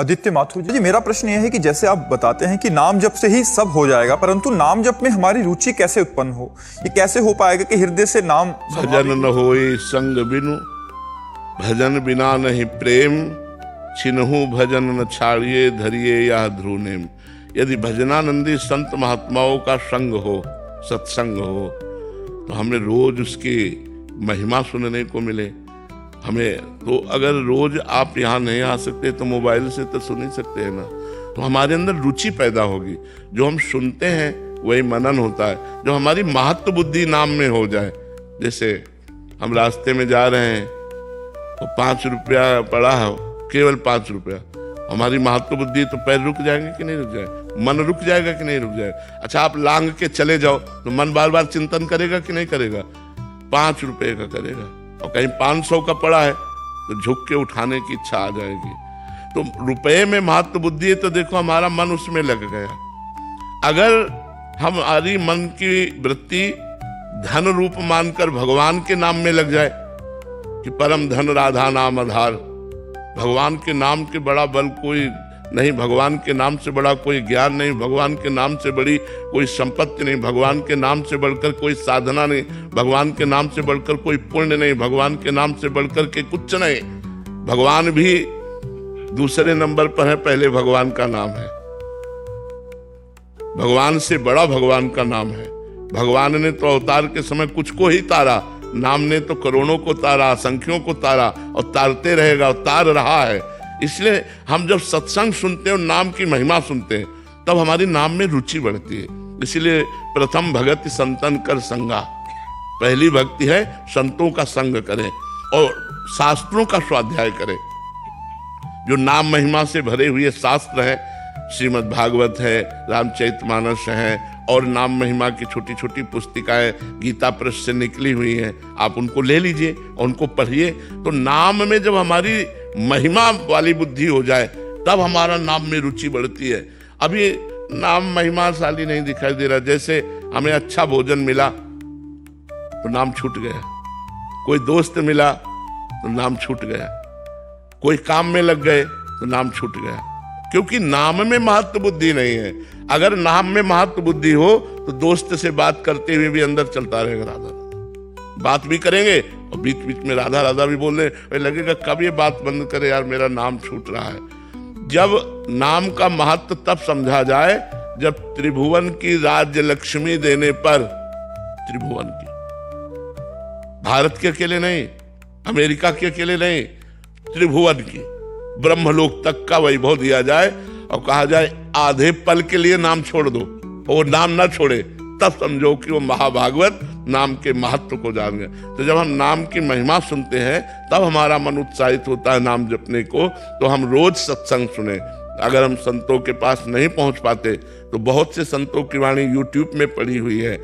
आदित्य माथुर जी, मेरा प्रश्न यह है कि जैसे आप बताते हैं कि नाम जप से ही सब हो जाएगा, परंतु नाम जप में हमारी रुचि कैसे उत्पन्न हो? ये कैसे हो पाएगा कि हृदय से नाम भजन न होए संग बिनु, भजन बिना नहीं प्रेम, छिनहु भजन न छाड़िए, धरिए या ध्रुनेम। यदि भजनानंदी संत महात्माओं का संग हो, सत्संग हो, तो हमें रोज उसकी महिमा सुनने को मिले। हमें तो अगर रोज आप यहाँ नहीं आ सकते तो मोबाइल से तो सुन ही सकते हैं ना, तो हमारे अंदर रुचि पैदा होगी। जो हम सुनते हैं वही मनन होता है। जो हमारी महत्व बुद्धि नाम में हो जाए, जैसे हम रास्ते में जा रहे हैं तो 5 रुपया पड़ा है, केवल 5 रुपया, हमारी महत्व बुद्धि तो पैर रुक जाएंगे कि नहीं रुक जाए, मन रुक जाएगा कि नहीं रुक जाएगा। अच्छा, आप लांग के चले जाओ तो मन बार बार चिंतन करेगा कि नहीं करेगा, 5 रुपए का करेगा। और कहीं 500 का पड़ा है तो झुक के उठाने की इच्छा आ जाएगी। तो रुपए में महत्व बुद्धि है तो देखो हमारा मन उसमें लग गया। अगर हमारी मन की वृत्ति धन रूप मानकर भगवान के नाम में लग जाए कि परम धन राधा नाम आधार, भगवान के नाम के बड़ा बल कोई नहीं, भगवान के नाम से बड़ा कोई ज्ञान नहीं, भगवान के नाम से बड़ी कोई संपत्ति नहीं, भगवान के नाम से बढ़कर कोई साधना नहीं, भगवान के नाम से बढ़कर कोई पुण्य नहीं, भगवान के नाम से बढ़कर के कुछ नहीं। भगवान भी दूसरे नंबर पर है, पहले भगवान का नाम है। भगवान से बड़ा भगवान का नाम है। भगवान ने तो अवतार के समय कुछ को ही तारा, नाम ने तो करोड़ों को तारा, असंख्यों को तारा और तारते रहेगा और तार रहा है। इसलिए हम जब सत्संग सुनते हैं और नाम की महिमा सुनते हैं तब हमारी नाम में रुचि बढ़ती है। इसलिए प्रथम भगति संतन कर संगा, पहली भक्ति है संतों का संग करें और शास्त्रों का स्वाध्याय करें। जो नाम महिमा से भरे हुए शास्त्र हैं, श्रीमद् भागवत है, रामचरितमानस है और नाम महिमा की छोटी छोटी पुस्तिकाएं गीता प्रेस से निकली हुई हैं, आप उनको ले लीजिए और उनको पढ़िए। तो नाम में जब हमारी महिमा वाली बुद्धि हो जाए तब हमारा नाम में रुचि बढ़ती है। अभी नाम महिमाशाली नहीं दिखाई दे रहा। जैसे हमें अच्छा भोजन मिला तो नाम छूट गया, कोई दोस्त मिला तो नाम छूट गया, कोई काम में लग गए तो नाम छूट गया, क्योंकि नाम में महत्व बुद्धि नहीं है। अगर नाम में महत्व बुद्धि हो तो दोस्त से बात करते हुए भी अंदर चलता रहेगा राधा, बात भी करेंगे और बीच बीच में राधा राधा भी बोलने लगेगा, कब ये बात बंद करे यार, मेरा नाम छूट रहा है। जब नाम का महत्व तब समझा जाए जब त्रिभुवन की राज्य लक्ष्मी देने पर, त्रिभुवन की, भारत के अकेले नहीं, अमेरिका के अकेले नहीं, त्रिभुवन की, ब्रह्मलोक तक का वैभव दिया जाए और कहा जाए आधे पल के लिए नाम छोड़ दो, और नाम ना छोड़े, तब समझो कि वो महाभागवत नाम के महत्व को जान गए। तो जब हम नाम की महिमा सुनते हैं तब हमारा मन उत्साहित होता है नाम जपने को। तो हम रोज सत्संग सुने। अगर हम संतों के पास नहीं पहुंच पाते तो बहुत से संतों की वाणी यूट्यूब में पड़ी हुई है।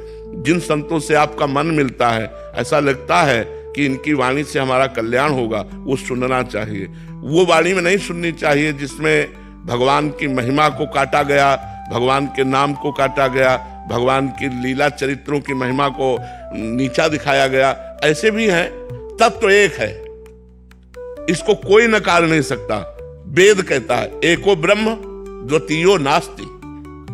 जिन संतों से आपका मन मिलता है, ऐसा लगता है कि इनकी वाणी से हमारा कल्याण होगा, वो सुनना चाहिए। वो वाणी में नहीं सुननी चाहिए जिसमें भगवान की महिमा को काटा गया, भगवान के नाम को काटा गया, भगवान की लीला चरित्रों की महिमा को नीचा दिखाया गया। ऐसे भी हैं। तत्व एक है, इसको कोई नकार नहीं सकता। वेद कहता है एको ब्रह्म द्वितीयो नास्ति,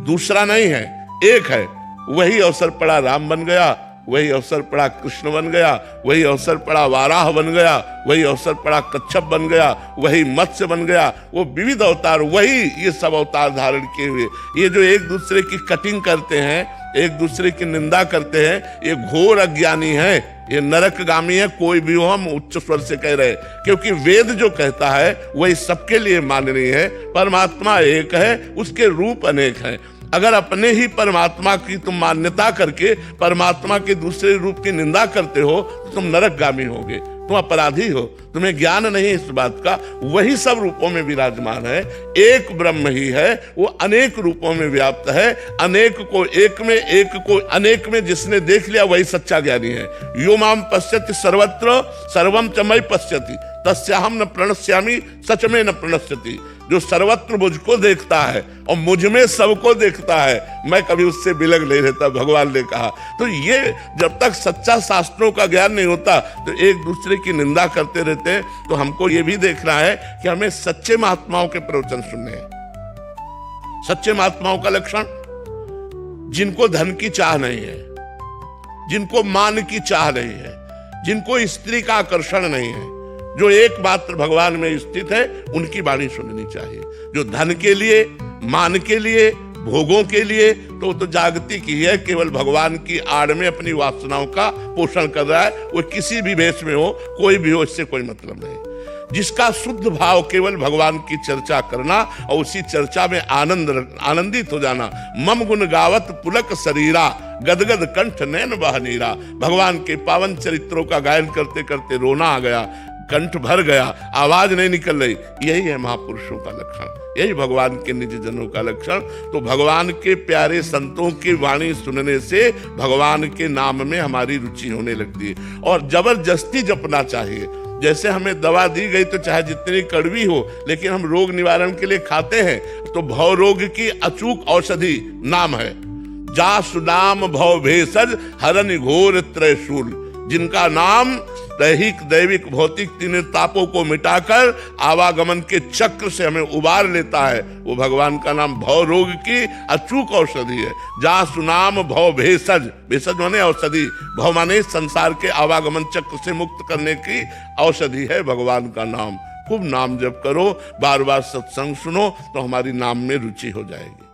दूसरा नहीं है, एक है। वही अवसर पड़ा राम बन गया, वही अवसर पड़ा कृष्ण बन गया, वही अवसर पड़ा वाराह बन गया, वही अवसर पड़ा कच्छप बन गया, वही मत्स्य बन गया। वो विविध अवतार, वही ये सब अवतार धारण किए हुए। ये जो एक दूसरे की कटिंग करते हैं, एक दूसरे की निंदा करते हैं, ये घोर अज्ञानी है, ये नरकगामी है। कोई भी हो, हम उच्च स्वर से कह रहे हैं, क्योंकि वेद जो कहता है वही सबके लिए माननीय है। परमात्मा एक है, उसके रूप अनेक हैं। अगर अपने ही परमात्मा की तुम मान्यता करके परमात्मा के दूसरे रूप की निंदा करते हो तो तुम नरकगामी होगे, तुम अपराधी हो, तुम्हें ज्ञान नहीं इस बात का। वही सब रूपों में विराजमान है, एक ब्रह्म ही है, वो अनेक रूपों में व्याप्त है। अनेक को एक में, एक को अनेक में जिसने देख लिया वही सच्चा ज्ञानी है। यो माम पश्यति सर्वत्र सर्वम च मयि पश्यति तस्याहम न प्रणश्यामि सच में न प्रणश्यति। जो सर्वत्र मुझको देखता है और मुझ में सबको देखता है, मैं कभी उससे बिलग नहीं रहता, भगवान ने कहा। तो ये जब तक सच्चा शास्त्रों का ज्ञान नहीं होता तो एक दूसरे की निंदा करते रहते हैं। तो हमको ये भी देखना है कि हमें सच्चे महात्माओं के प्रवचन सुनने हैं। सच्चे महात्माओं का लक्षण, जिनको धन की चाह नहीं है, जिनको मान की चाह नहीं है, जिनको स्त्री का आकर्षण नहीं है, जो एकमात्र भगवान में स्थित है, उनकी वाणी सुननी चाहिए। जो धन के लिए, मान के लिए, भोगों के लिए, तो जागतिक ही है, केवल भगवान की आड़ में अपनी वासनाओं का पोषण कर रहा है। वो किसी भी वेश में हो, कोई भी हो, इससे कोई मतलब नहीं। जिसका शुद्ध भाव केवल भगवान की चर्चा करना और उसी चर्चा में आनंदित हो जाना। मम गुण गावत पुलक शरीरा, गदगद कंठ नैन बह नीरा। भगवान के पावन चरित्रों का गायन करते करते रोना आ गया, कंठ भर गया, आवाज नहीं निकल रही। यही है महापुरुषों का लक्षण, यही भगवान के निज जनों का लक्षण। तो भगवान के प्यारे संतों की वाणी सुनने से भगवान के नाम में हमारी रुचि होने लगती है। और जबरदस्ती जपना चाहिए। जैसे हमें दवा दी गई तो चाहे जितनी कड़वी हो, लेकिन हम रोग निवारण के लिए खाते हैं, तो भव रोग की अचूक औषधि नाम है। जा सुनाम भव भेषज हरन घोर त्रयशूल। जिनका नाम दैहिक दैविक भौतिक तीनों तापों को मिटाकर आवागमन के चक्र से हमें उबार लेता है, वो भगवान का नाम भव रोग की अचूक औषधि है। जा सुनाम भव भेषज, भेषज माने औषधि, भव माने संसार के आवागमन चक्र से मुक्त करने की औषधि है भगवान का नाम। खूब नाम जप करो, बार बार सत्संग सुनो, तो हमारी नाम में रुचि हो जाएगी।